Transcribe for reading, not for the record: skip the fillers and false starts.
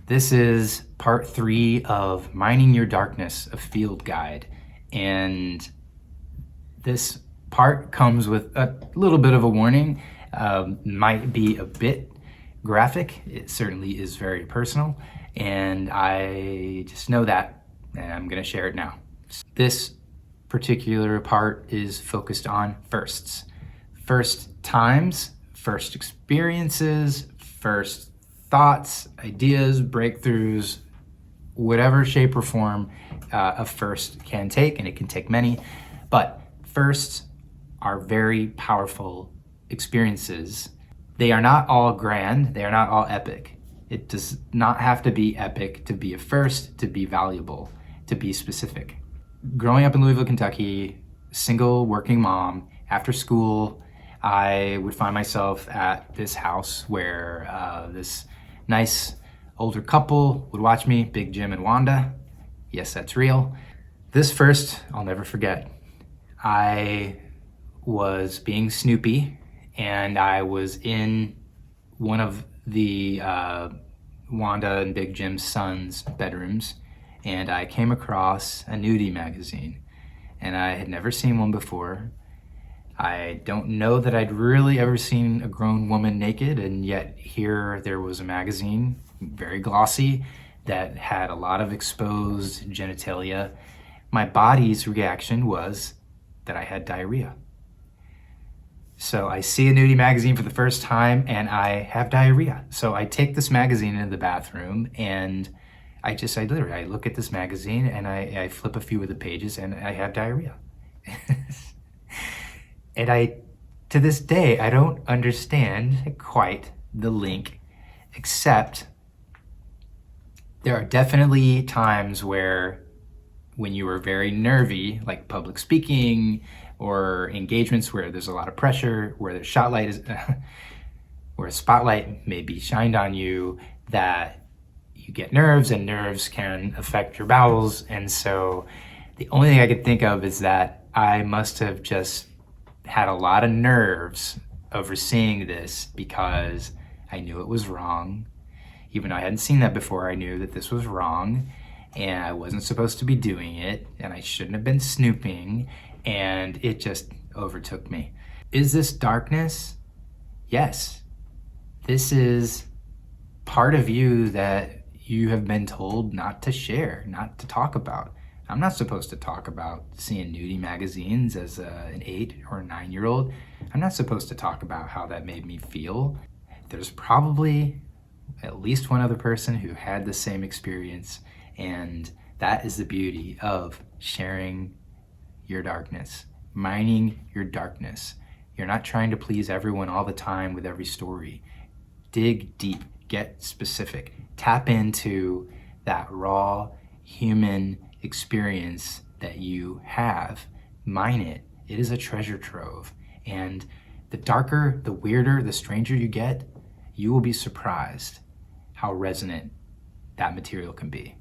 This is part 3 of Mining Your Darkness, a field guide. And this part comes with a little bit of a warning. Might be a bit graphic. It certainly is very personal. And I just know that, and I'm going to share it now. This particular part is focused on firsts. First times, first experiences, first thoughts, ideas, breakthroughs, whatever shape or form a first can take, and it can take many, but firsts are very powerful experiences. They are not all grand, they are not all epic. It does not have to be epic to be a first, to be valuable, to be specific. Growing up in Louisville, Kentucky, single working mom, after school, I would find myself at this house where this nice older couple would watch me, Big Jim and Wanda. Yes, that's real. This first, I'll never forget. I was being Snoopy, and I was in one of the Wanda and Big Jim's sons' bedrooms, and I came across a nudie magazine, and I had never seen one before. I don't know that I'd really ever seen a grown woman naked, and yet here there was a magazine, very glossy, that had a lot of exposed genitalia. My body's reaction was that I had diarrhea. So I see a nudie magazine for the first time and I have diarrhea. So I take this magazine into the bathroom and I look at this magazine and I flip a few of the pages and I have diarrhea. And to this day, I don't understand quite the link, except there are definitely times where when you are very nervy, like public speaking or engagements where there's a lot of pressure, where where a spotlight may be shined on you, that you get nerves, and nerves can affect your bowels. And so the only thing I could think of is that I must have just had a lot of nerves overseeing this, because I knew it was wrong. Even though I hadn't seen that before, I knew that this was wrong and I wasn't supposed to be doing it, and I shouldn't have been snooping, and it just overtook me. Is this darkness? Yes. This is part of you that you have been told not to share, not to talk about. I'm not supposed to talk about seeing nudie magazines as an 8 or 9-year-old. I'm not supposed to talk about how that made me feel. There's probably at least one other person who had the same experience, and that is the beauty of sharing your darkness, mining your darkness. You're not trying to please everyone all the time with every story. Dig deep, get specific, tap into that raw human experience that you have. Mine it. It is a treasure trove. And the darker, the weirder, the stranger you get, you will be surprised how resonant that material can be.